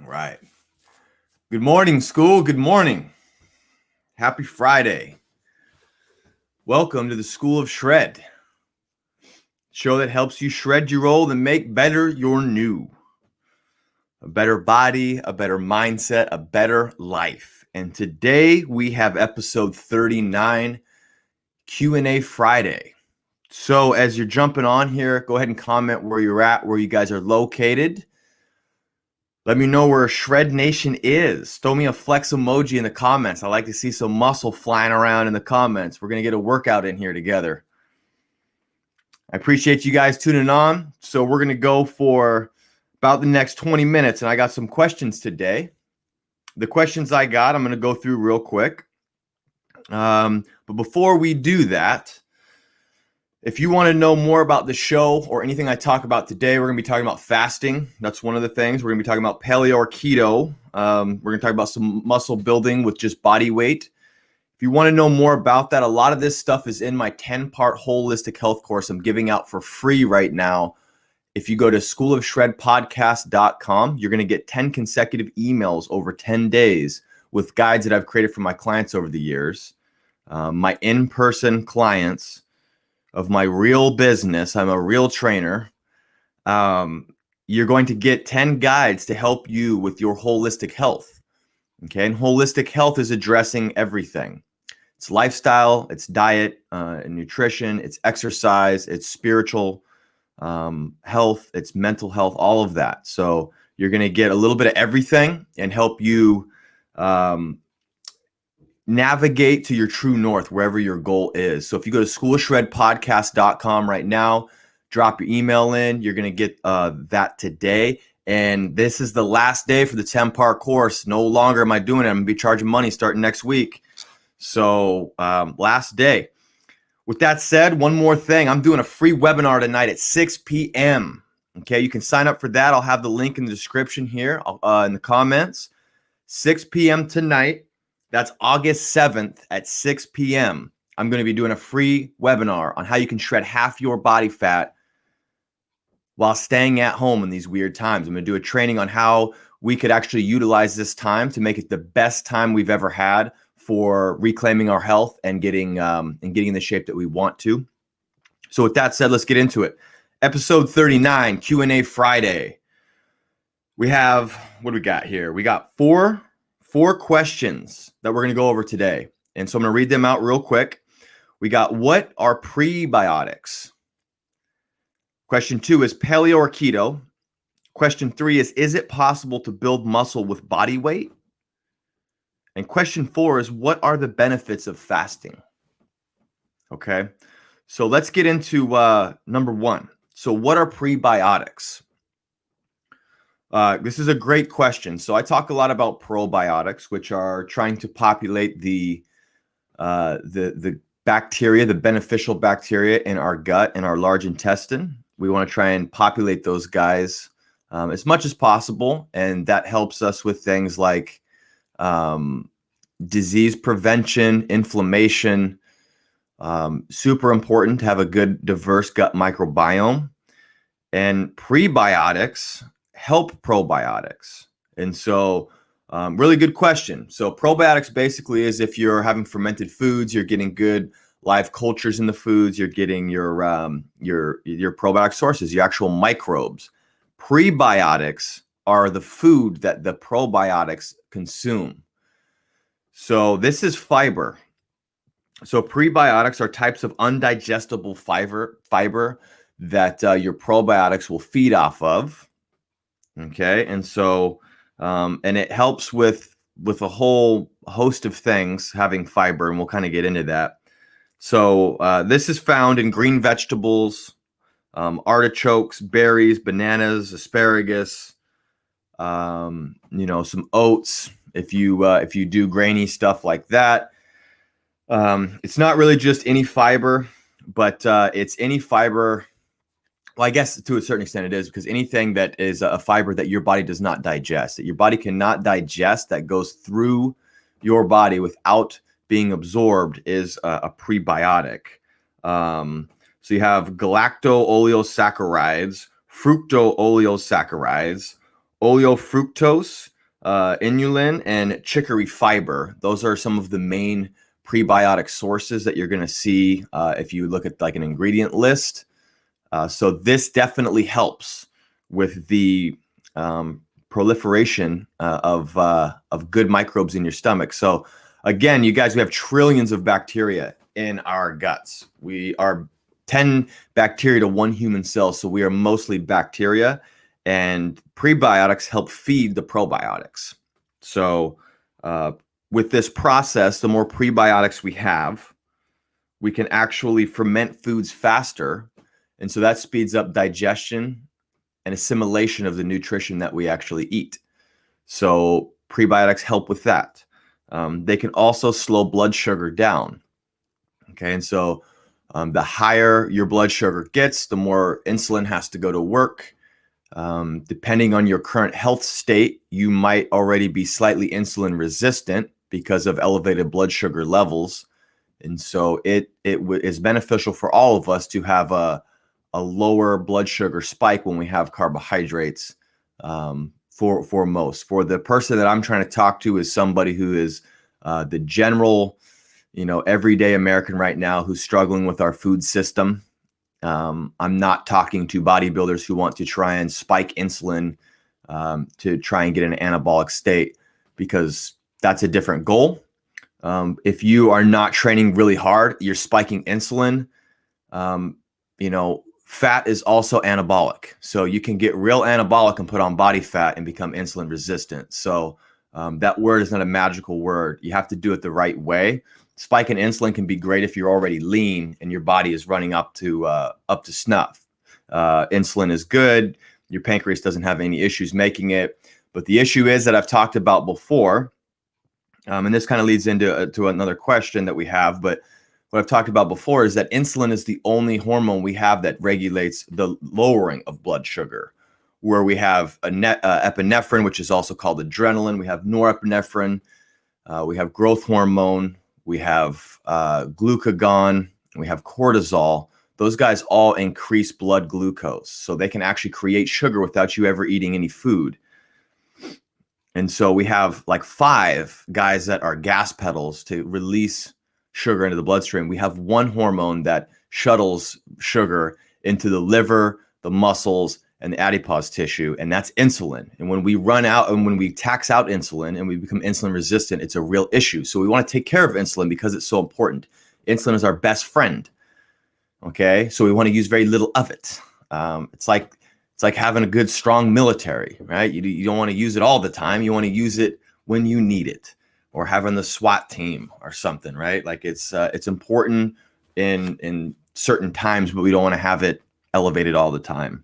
Right. Good morning, school. Good morning. Happy Friday. Welcome to the School of Shred, show that helps you shred your old and make better your new. A better body, a better mindset, a better life. And today we have episode 39, Q&A Friday. So as you're jumping on here, go ahead and comment where you're at, where you guys are located. Let me know where Shred Nation is. Throw me a flex emoji in the comments. I like to see some muscle flying around in the comments. We're going to get a workout in here together. I appreciate you guys tuning on. So we're going to go for about the next 20 minutes, and I got some questions today. The questions I got, I'm going to go through real quick. But before we do that, if you want to know more about the show or anything I talk about today, we're going to be talking about fasting. That's one of the things. We're going to be talking about paleo or keto. We're going to talk about some muscle building with just body weight. If you want to know more about that, a lot of this stuff is in my 10-part holistic health course I'm giving out for free right now. If you go to schoolofshredpodcast.com, you're going to get 10 consecutive emails over 10 days with guides that I've created for my clients over the years, my in-person clients of my real business. I'm a real trainer. You're going to get 10 guides to help you with your holistic health. Okay, and holistic health is addressing everything. It's lifestyle, it's diet, and nutrition, it's exercise, it's spiritual health, it's mental health, all of that. So you're going to get a little bit of everything and help you navigate to your true north, wherever your goal is. So if you go to schoolofshredpodcast.com right now, drop your email in, you're going to get that today. And this is the last day for the 10-part course. No longer am I doing it. I'm going to be charging money starting next week. So last day. With that said, one more thing. I'm doing a free webinar tonight at 6 p.m. Okay, you can sign up for that. I'll have the link in the description here in the comments. 6 p.m. tonight. That's August 7th at 6 p.m. I'm going to be doing a free webinar on how you can shred half your body fat while staying at home in these weird times. I'm going to do a training on how we could actually utilize this time to make it the best time we've ever had for reclaiming our health and getting in the shape that we want to. So with that said, let's get into it. Episode 39, Q&A Friday. We have, what do we got here? We got four questions that we're going to go over today. And so I'm going to read them out real quick. We got, what are prebiotics? Question 2 is paleo or keto. Question 3 is it possible to build muscle with body weight? And question 4 is, what are the benefits of fasting? Okay, so let's get into number 1. So what are prebiotics? This is a great question. So I talk a lot about probiotics, which are trying to populate the bacteria, the beneficial bacteria in our gut and our large intestine. We want to try and populate those guys as much as possible, and that helps us with things like disease prevention, inflammation. Super important to have a good, diverse gut microbiome. And prebiotics help probiotics. And so really good question. So probiotics basically is if you're having fermented foods, you're getting good live cultures in the foods, you're getting your probiotic sources, your actual microbes. Prebiotics are the food that the probiotics consume. So this is fiber. So prebiotics are types of undigestible fiber that your probiotics will feed off of. Okay, and so and it helps with a whole host of things having fiber, and we'll kind of get into that. So this is found in green vegetables, artichokes, berries, bananas, asparagus, some oats. If you do grainy stuff like that, it's not really just any fiber, but it's any fiber. Well, I guess to a certain extent it is, because anything that is a fiber that your body does not digest, that your body cannot digest, that goes through your body without being absorbed, is a prebiotic. So you have galacto-oleosaccharides, fructo-oleosaccharides, oleofructose, inulin, and chicory fiber. Those are some of the main prebiotic sources that you're going to see if you look at like an ingredient list. So this definitely helps with the proliferation of good microbes in your stomach. So again, you guys, we have trillions of bacteria in our guts. We are 10 bacteria to 1 human cell, so we are mostly bacteria, and prebiotics help feed the probiotics. So with this process, the more prebiotics we have, we can actually ferment foods faster, and so that speeds up digestion and assimilation of the nutrition that we actually eat. So prebiotics help with that. They can also slow blood sugar down. Okay, and so the higher your blood sugar gets, the more insulin has to go to work. Depending on your current health state, you might already be slightly insulin resistant because of elevated blood sugar levels. And so it is beneficial for all of us to have a lower blood sugar spike when we have carbohydrates. For most. For the person that I'm trying to talk to is somebody who is the general, everyday American right now who's struggling with our food system. I'm not talking to bodybuilders who want to try and spike insulin to try and get an anabolic state, because that's a different goal. If you are not training really hard, you're spiking insulin. Fat is also anabolic. So you can get real anabolic and put on body fat and become insulin resistant. So that word is not a magical word. You have to do it the right way. Spiking insulin can be great if you're already lean and your body is running up to snuff. Insulin is good. Your pancreas doesn't have any issues making it. But the issue is that I've talked about before, and this kind of leads into to another question that we have, but what I've talked about before is that insulin is the only hormone we have that regulates the lowering of blood sugar, where we have epinephrine, which is also called adrenaline. We have norepinephrine. We have growth hormone. We have glucagon. We have cortisol. Those guys all increase blood glucose. So they can actually create sugar without you ever eating any food. And so we have like 5 guys that are gas pedals to release sugar into the bloodstream. We have one hormone that shuttles sugar into the liver, the muscles, and the adipose tissue, and that's insulin. And when we run out and when we tax out insulin and we become insulin resistant, it's a real issue. So we want to take care of insulin because it's so important. Insulin is our best friend. Okay, so we want to use very little of it. It's like having a good, strong military, right? You don't want to use it all the time. You want to use it when you need it. Or having the SWAT team or something, right? Like it's important in certain times, but we don't want to have it elevated all the time.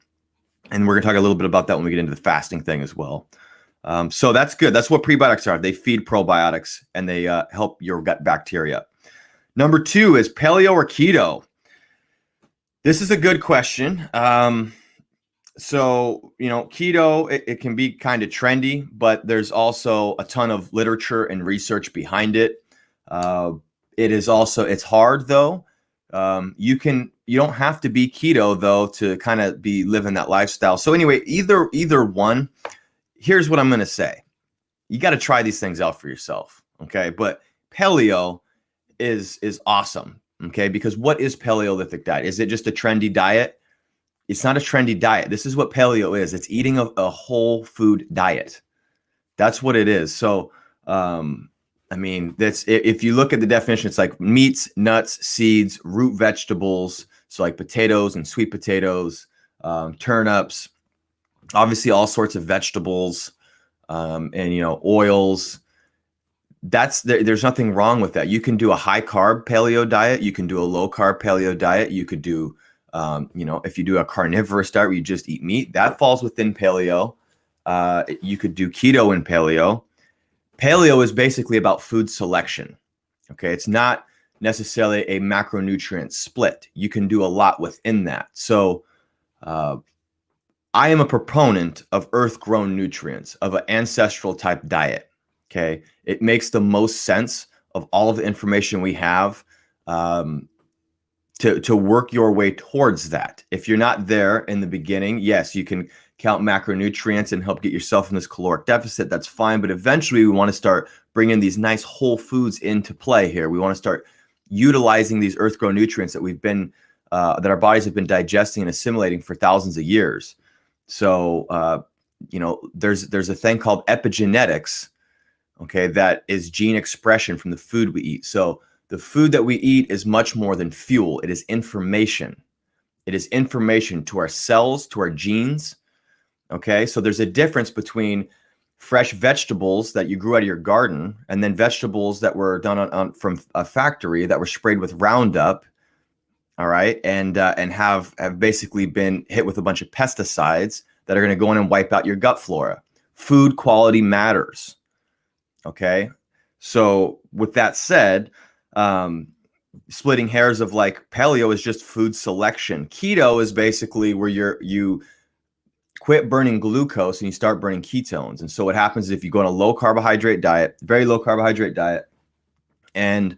And we're gonna talk a little bit about that when we get into the fasting thing as well. So that's good. That's what prebiotics are. They feed probiotics and they help your gut bacteria. Number 2 is paleo or keto. This is a good question. So, keto, it can be kind of trendy, but there's also a ton of literature and research behind it. It's hard though. You don't have to be keto though to kind of be living that lifestyle. So anyway, either one, here's what I'm going to say. You got to try these things out for yourself. Okay. But paleo is awesome. Okay. Because what is Paleolithic diet? Is it just a trendy diet? It's not a trendy diet. This is what paleo is. It's eating a whole food diet. That's what it is. So, that's if you look at the definition, it's like meats, nuts, seeds, root vegetables. So like potatoes and sweet potatoes, turnips, obviously all sorts of vegetables, and oils. There's nothing wrong with that. You can do a high carb paleo diet. You can do a low carb paleo diet. You could do if you do a carnivorous diet where you just eat meat, that falls within paleo. You could do keto in paleo. Paleo is basically about food selection. Okay. It's not necessarily a macronutrient split. You can do a lot within that. So, I am a proponent of earth-grown nutrients, of an ancestral type diet. Okay. It makes the most sense of all of the information we have, to work your way towards that. If you're not there in the beginning, yes, you can count macronutrients and help get yourself in this caloric deficit. That's fine. But eventually we want to start bringing these nice whole foods into play here. We want to start utilizing these earth grown nutrients that that our bodies have been digesting and assimilating for thousands of years. So, there's a thing called epigenetics, okay, that is gene expression from the food we eat. So the food that we eat is much more than fuel. It is information. It is information to our cells, to our genes. Okay, so there's a difference between fresh vegetables that you grew out of your garden and then vegetables that were done from a factory that were sprayed with Roundup. All right, and have basically been hit with a bunch of pesticides that are going to go in and wipe out your gut flora. Food quality matters. Okay, so with that said, splitting hairs of like paleo is just food selection. Keto is basically where you quit burning glucose and you start burning ketones. And so what happens is if you go on a low carbohydrate diet, very low carbohydrate diet, and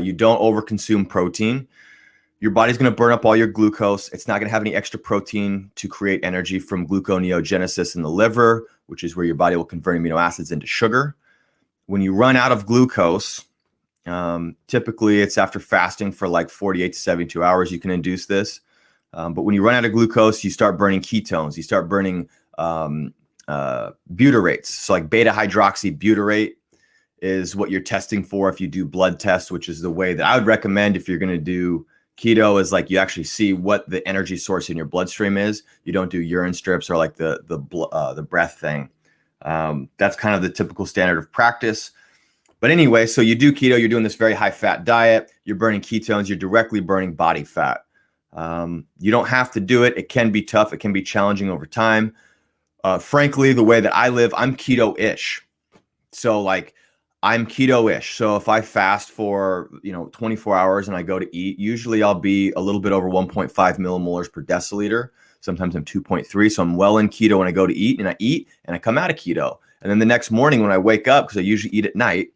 you don't overconsume protein, your body's going to burn up all your glucose. It's not going to have any extra protein to create energy from gluconeogenesis in the liver, which is where your body will convert amino acids into sugar. When you run out of glucose, typically it's after fasting for like 48 to 72 hours, you can induce this. But when you run out of glucose, you start burning ketones. You start burning butyrates. So like beta hydroxybutyrate is what you're testing for if you do blood tests, which is the way that I would recommend if you're going to do keto, is like you actually see what the energy source in your bloodstream is. You don't do urine strips or like the breath thing. That's kind of the typical standard of practice. But anyway, so you do keto, you're doing this very high fat diet, you're burning ketones, you're directly burning body fat. You don't have to do it. It can be tough. It can be challenging over time. Frankly, the way that I live, I'm keto-ish. So like I'm keto-ish. So if I fast for, 24 hours and I go to eat, usually I'll be a little bit over 1.5 millimolars per deciliter. Sometimes I'm 2.3. So I'm well in keto when I go to eat and I come out of keto. And then the next morning when I wake up, because I usually eat at night,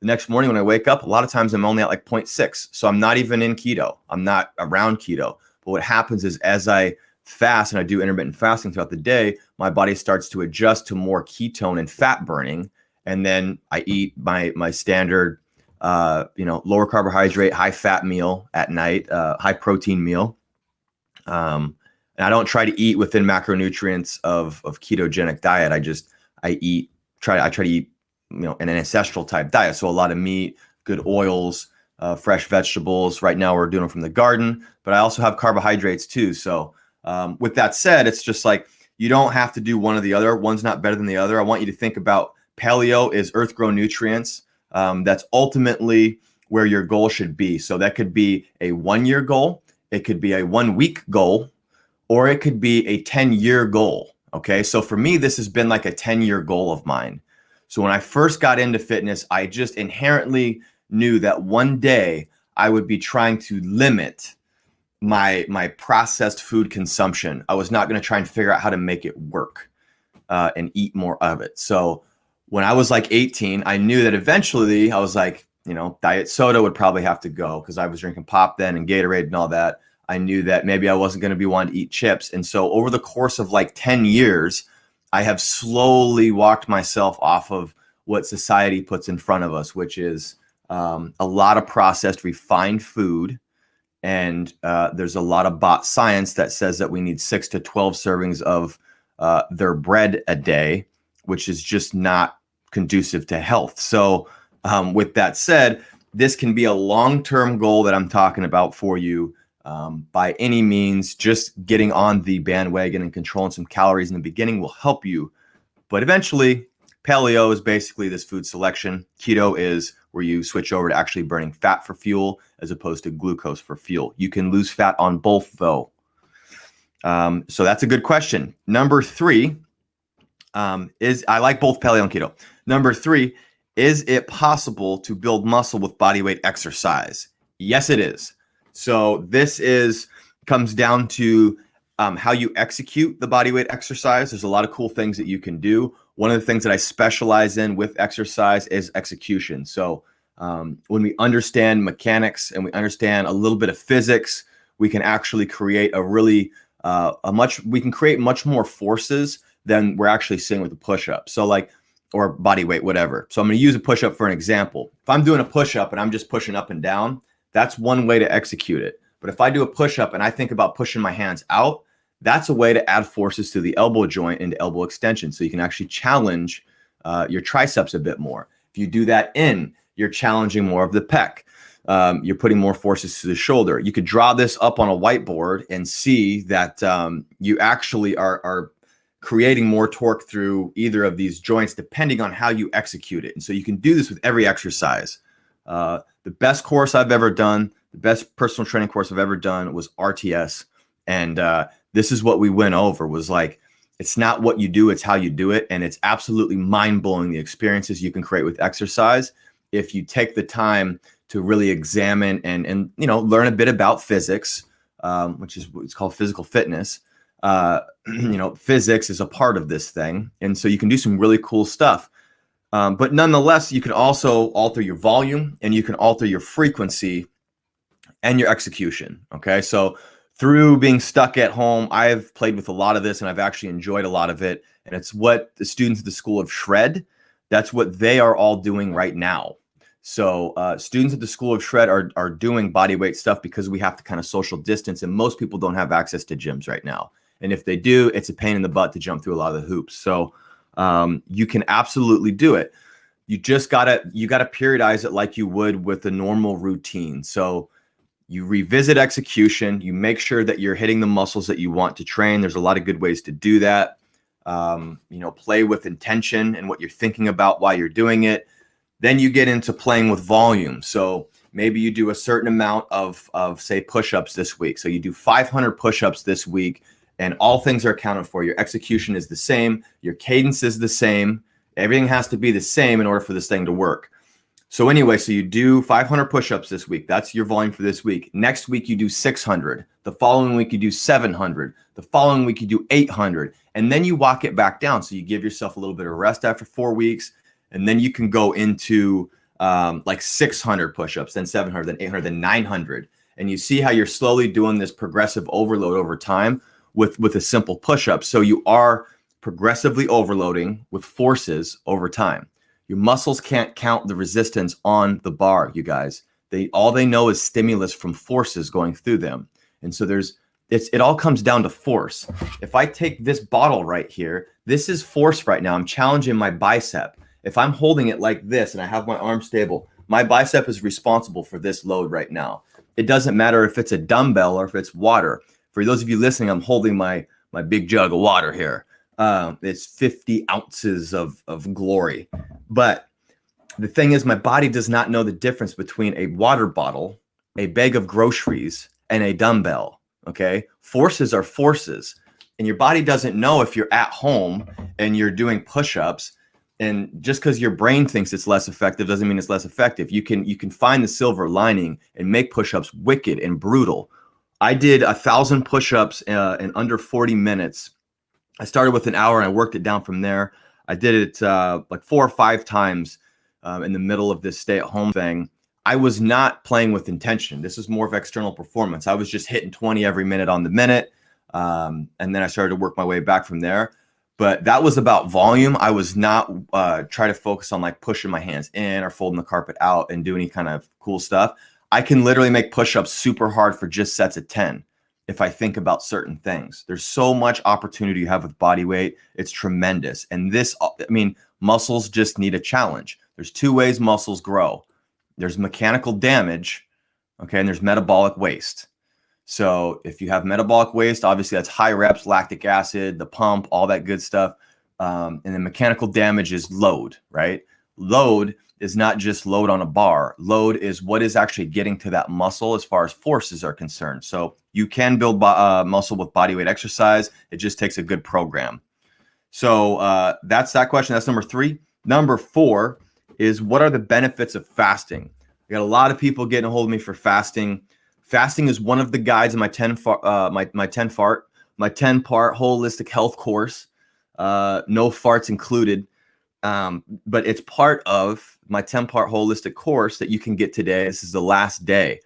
the next morning when I wake up, a lot of times I'm only at like 0.6. So I'm not even in keto. I'm not around keto. But what happens is as I fast and I do intermittent fasting throughout the day, my body starts to adjust to more ketone and fat burning. And then I eat my standard, lower carbohydrate, high fat meal at night, high protein meal. And I don't try to eat within macronutrients of ketogenic diet. I try to eat, an ancestral type diet. So a lot of meat, good oils, fresh vegetables. Right now we're doing them from the garden, but I also have carbohydrates too. So with that said, it's just like, you don't have to do one or the other. One's not better than the other. I want you to think about paleo is earth grown nutrients. That's ultimately where your goal should be. So that could be a 1-year goal. It could be a 1-week goal, or it could be a 10-year goal. Okay. So for me, this has been like a 10-year goal of mine. So when I first got into fitness, I just inherently knew that one day I would be trying to limit my processed food consumption. I was not going to try and figure out how to make it work and eat more of it. So when I was like 18, I knew that eventually I was like, diet soda would probably have to go because I was drinking pop then and Gatorade and all that. I knew that maybe I wasn't going to be wanting to eat chips. And so over the course of like 10 years, I have slowly walked myself off of what society puts in front of us, which is a lot of processed, refined food. And there's a lot of bot science that says that we need 6 to 12 servings of their bread a day, which is just not conducive to health. So with that said, this can be a long-term goal that I'm talking about for you. By any means, just getting on the bandwagon and controlling some calories in the beginning will help you. But eventually, paleo is basically this food selection. Keto is where you switch over to actually burning fat for fuel as opposed to glucose for fuel. You can lose fat on both, though. So that's a good question. Number 3 is, I like both paleo and keto. Number 3, is it possible to build muscle with bodyweight exercise? Yes, it is. So this comes down to how you execute the bodyweight exercise. There's a lot of cool things that you can do. One of the things that I specialize in with exercise is execution. So when we understand mechanics and we understand a little bit of physics, we can actually create we can create much more forces than we're actually seeing with the push-up. So like, or body weight, whatever. So I'm going to use a push-up for an example. If I'm doing a push-up and I'm just pushing up and down, that's one way to execute it. But if I do a push-up and I think about pushing my hands out, that's a way to add forces to the elbow joint into elbow extension. So you can actually challenge your triceps a bit more. If you do that you're challenging more of the pec. You're putting more forces to the shoulder. You could draw this up on a whiteboard and see that you actually are creating more torque through either of these joints, depending on how you execute it. And so you can do this with every exercise. The best course I've ever done, the best personal training course I've ever done was RTS. And this is what we went over, was like, it's not what you do, it's how you do it. And it's absolutely mind-blowing, the experiences you can create with exercise if you take the time to really examine and learn a bit about physics, which is what's called physical fitness. Physics is a part of this thing. And so you can do some really cool stuff. But nonetheless, you can also alter your volume and you can alter your frequency and your execution. Okay. So through being stuck at home, I've played with a lot of this and I've actually enjoyed a lot of it. And it's what the students at the School of Shred, that's what they are all doing right now. So students at the School of Shred are doing body weight stuff because we have to kind of social distance, and most people don't have access to gyms right now. And if they do, it's a pain in the butt to jump through a lot of the hoops. So you can absolutely do it. You just gotta periodize it like you would with a normal routine. So you revisit execution, you make sure that you're hitting the muscles that you want to train. There's a lot of good ways to do that. Play with intention and what you're thinking about while you're doing it. Then you get into playing with volume. So maybe you do a certain amount of say push-ups this week. So you do 500 push-ups this week and all things are accounted for. Your execution is the same. Your cadence is the same. Everything has to be the same in order for this thing to work. So anyway, so you do 500 push-ups this week. That's your volume for this week. Next week, you do 600. The following week, you do 700. The following week, you do 800. And then you walk it back down. So you give yourself a little bit of rest after 4 weeks. And then you can go into like 600 push-ups, then 700, then 800, then 900. And you see how you're slowly doing this progressive overload over time with a simple push-up. So you are progressively overloading with forces over time. Your muscles can't count the resistance on the bar, you guys. All they know is stimulus from forces going through them. And so it all comes down to force. If I take this bottle right here, this is force right now. I'm challenging my bicep. If I'm holding it like this and I have my arm stable, my bicep is responsible for this load right now. It doesn't matter if it's a dumbbell or if it's water. For those of you listening, I'm holding my big jug of water here. It's 50 ounces of glory. But the thing is, my body does not know the difference between a water bottle, a bag of groceries, and a dumbbell. Okay. Forces are forces. And your body doesn't know if you're at home and you're doing push-ups. And just because your brain thinks it's less effective doesn't mean it's less effective. You can find the silver lining and make push-ups wicked and brutal. I did 1,000 push-ups in under 40 minutes. I started with an hour and I worked it down from there. I did it like 4 or 5 times in the middle of this stay-at-home thing. I was not playing with intention. This is more of external performance. I was just hitting 20 every minute on the minute. And then I started to work my way back from there. But that was about volume. I was not trying to focus on like pushing my hands in or folding the carpet out and do any kind of cool stuff. I can literally make push-ups super hard for just sets of 10 if I think about certain things. There's so much opportunity you have with body weight. It's tremendous. And muscles just need a challenge. There's 2 ways muscles grow. There's mechanical damage, okay, and there's metabolic waste. So if you have metabolic waste, obviously that's high reps, lactic acid, the pump, all that good stuff. And then mechanical damage is load, right? Load is not just load on a bar. Load is what is actually getting to that muscle as far as forces are concerned. So you can build muscle with body weight exercise. It just takes a good program. So that's that question. That's number 3. Number 4 is, what are the benefits of fasting? I got a lot of people getting a hold of me for fasting. Fasting is one of the guides in my 10-part holistic health course. No farts included. But it's part of my 10-part holistic course that you can get today. This is the last day.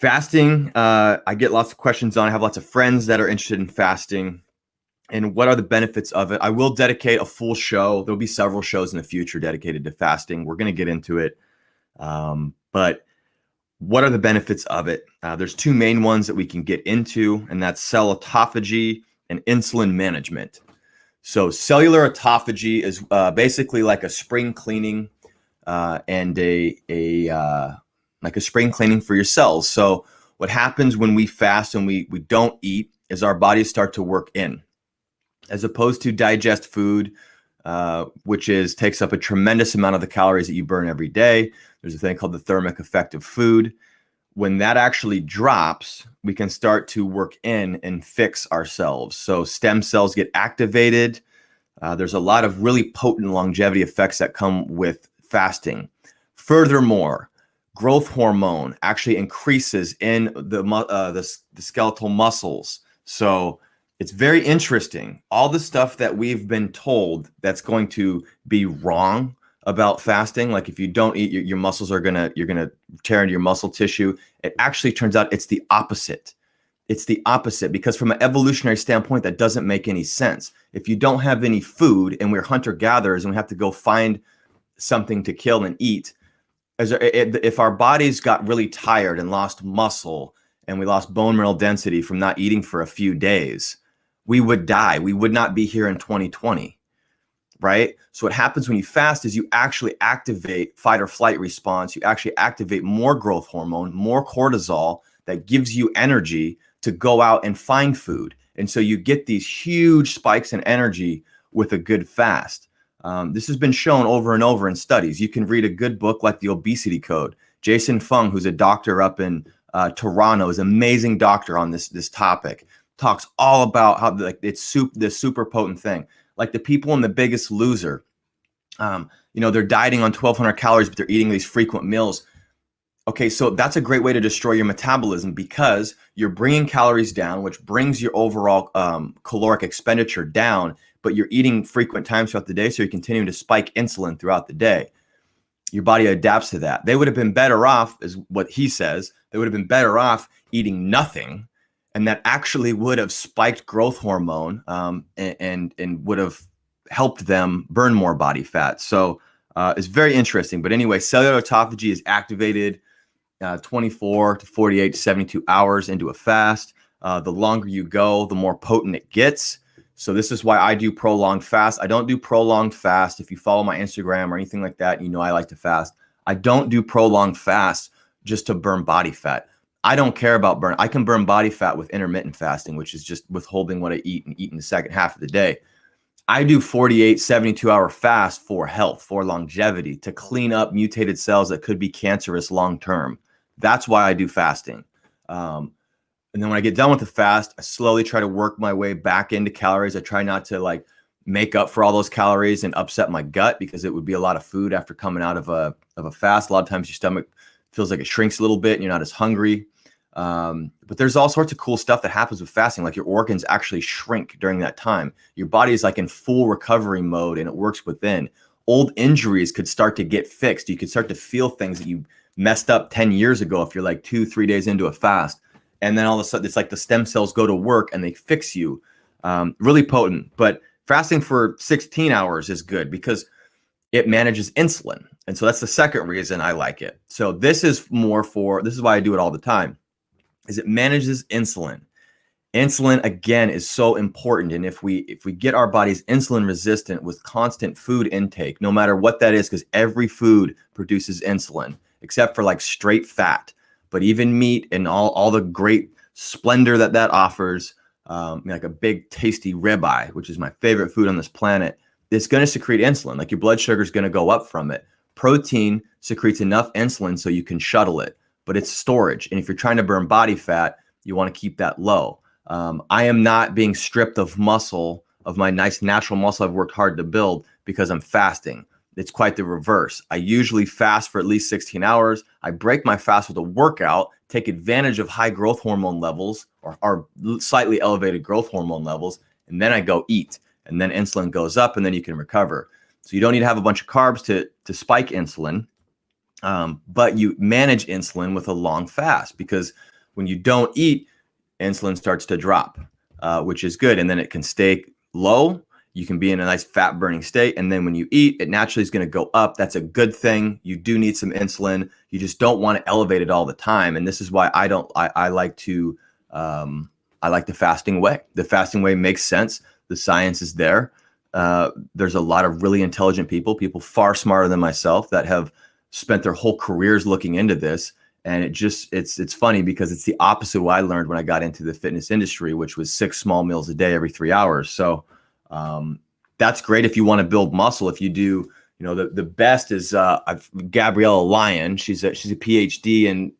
Fasting, I get lots of questions on. I have lots of friends that are interested in fasting and what are the benefits of it. I will dedicate a full show. There'll be several shows in the future dedicated to fasting. We're going to get into it. But what are the benefits of it? There's two main ones that we can get into, and that's cell autophagy and insulin management. So cellular autophagy is basically like a spring cleaning and like a spring cleaning for your cells. So what happens when we fast and we don't eat is our bodies start to work in, as opposed to digest food, which takes up a tremendous amount of the calories that you burn every day. There's a thing called the thermic effect of food. When that actually drops, we can start to work in and fix ourselves. So stem cells get activated. There's a lot of really potent longevity effects that come with fasting. Furthermore, growth hormone actually increases in the skeletal muscles. So it's very interesting. All the stuff that we've been told that's going to be wrong about fasting, like if you don't eat, your muscles you're gonna tear into your muscle tissue. It actually turns out it's the opposite. It's the opposite, because from an evolutionary standpoint, that doesn't make any sense. If you don't have any food and we're hunter-gatherers and we have to go find something to kill and eat, if our bodies got really tired and lost muscle and we lost bone mineral density from not eating for a few days, we would die. We would not be here in 2020, right? So what happens when you fast is you actually activate fight or flight response. You actually activate more growth hormone, more cortisol that gives you energy to go out and find food. And so you get these huge spikes in energy with a good fast. This has been shown over and over in studies. You can read a good book like The Obesity Code. Jason Fung, who's a doctor up in Toronto, is an amazing doctor on this topic. Talks all about how it's this super potent thing. Like the people in The Biggest Loser, they're dieting on 1,200 calories, but they're eating these frequent meals. Okay, so that's a great way to destroy your metabolism, because you're bringing calories down, which brings your overall caloric expenditure down, but you're eating frequent times throughout the day, so you're continuing to spike insulin throughout the day. Your body adapts to that. They would have been better off, is what he says, they would have been better off eating nothing, and that actually would have spiked growth hormone and would have helped them burn more body fat. So it's very interesting. But anyway, cellular autophagy is activated 24 to 48 to 72 hours into a fast. The longer you go, the more potent it gets. So this is why I do prolonged fast. I don't do prolonged fast. If you follow my Instagram or anything like that, you know I like to fast. I don't do prolonged fast just to burn body fat. I don't care about burn. I can burn body fat with intermittent fasting, which is just withholding what I eat and eat in the second half of the day. I do 48, 72-hour fast for health, for longevity, to clean up mutated cells that could be cancerous long-term. That's why I do fasting. And then when I get done with the fast, I slowly try to work my way back into calories. I try not to make up for all those calories and upset my gut, because it would be a lot of food after coming out of a fast. A lot of times your stomach feels like it shrinks a little bit and you're not as hungry. But there's all sorts of cool stuff that happens with fasting. Like your organs actually shrink during that time. Your body is like in full recovery mode and it works within. Old injuries could start to get fixed. You could start to feel things that you messed up 10 years ago if you're like 2-3 days into a fast. And then all of a sudden it's like the stem cells go to work and they fix you. Really potent. But fasting for 16 hours is good because it manages insulin. And so that's the second reason I like it. So this is why I do it all the time, is it manages insulin. Insulin, again, is so important. And if we get our bodies insulin resistant with constant food intake, no matter what that is, because every food produces insulin, except for like straight fat, but even meat and all the great splendor that offers, like a big tasty ribeye, which is my favorite food on this planet, it's going to secrete insulin. Like your blood sugar is going to go up from it. Protein secretes enough insulin so you can shuttle it, but it's storage. And if you're trying to burn body fat, you want to keep that low. I am not being stripped of muscle, of my nice natural muscle I've worked hard to build, because I'm fasting. It's quite the reverse. I usually fast for at least 16 hours. I break my fast with a workout, take advantage of high growth hormone levels or slightly elevated growth hormone levels, and then I go eat. And then insulin goes up and then you can recover. So you don't need to have a bunch of carbs to spike insulin, but you manage insulin with a long fast, because When you don't eat, insulin starts to drop, which is good. And then it can stay low. You can be in a nice fat burning state. And then when you eat, it naturally is going to go up. That's a good thing. You do need some insulin. You just don't want to elevate it all the time. And this is why I like the fasting way. The fasting way makes sense. The science is there. There's a lot of really intelligent people far smarter than myself that have spent their whole careers looking into this. And it's funny because it's the opposite of what I learned when I got into the fitness industry, which was 6 small meals a day every 3 hours. So that's great if you want to build muscle. If you do, the best is Gabriella Lyon. She's a PhD in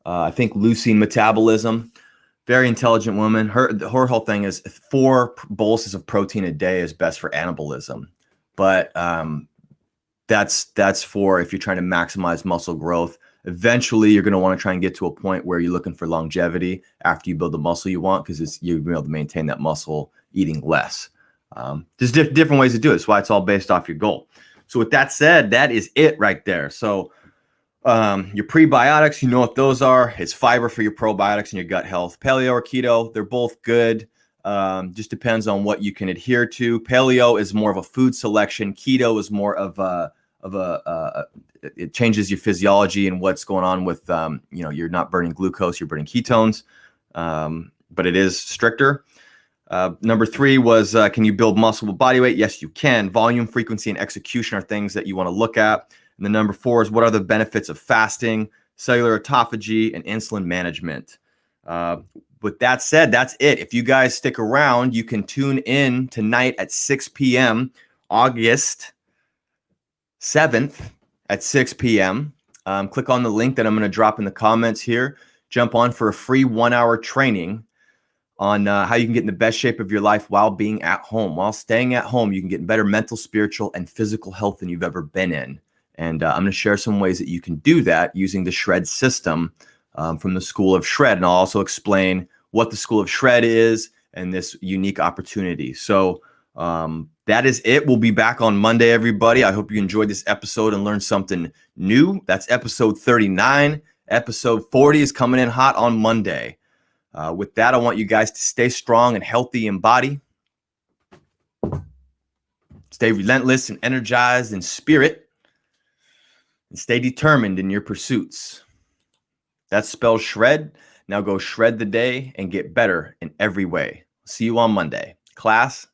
I think leucine metabolism. Very intelligent woman. Her whole thing is 4 boluses of protein a day is best for anabolism, but that's for if you're trying to maximize muscle growth. Eventually, you're going to want to try and get to a point where you're looking for longevity after you build the muscle you want, because you'll be able to maintain that muscle eating less. There's different ways to do it. That's why it's all based off your goal. So with that said, that is it right there. So your prebiotics, you know what those are. It's fiber for your probiotics and your gut health. Paleo or keto, they're both good. Just depends on what you can adhere to. Paleo is more of a food selection. Keto is more of it changes your physiology and what's going on with, you're not burning glucose, you're burning ketones, but it is stricter. Number 3 was, can you build muscle with body weight? Yes, you can. Volume, frequency, and execution are things that you want to look at. And the number 4 is, what are the benefits of fasting, cellular autophagy, and insulin management? With that said, that's it. If you guys stick around, you can tune in tonight at 6 p.m., August 7th at 6 p.m. Click on the link that I'm going to drop in the comments here. Jump on for a free 1-hour training on how you can get in the best shape of your life while being at home. While staying at home, you can get better mental, spiritual, and physical health than you've ever been in. And I'm going to share some ways that you can do that using the Shred system from the School of Shred. And I'll also explain what the School of Shred is and this unique opportunity. So that is it. We'll be back on Monday, everybody. I hope you enjoyed this episode and learned something new. That's episode 39. Episode 40 is coming in hot on Monday. With that, I want you guys to stay strong and healthy in body. Stay relentless and energized in spirit. And stay determined in your pursuits. That spells shred. Now go shred the day and get better in every way. See you on Monday. Class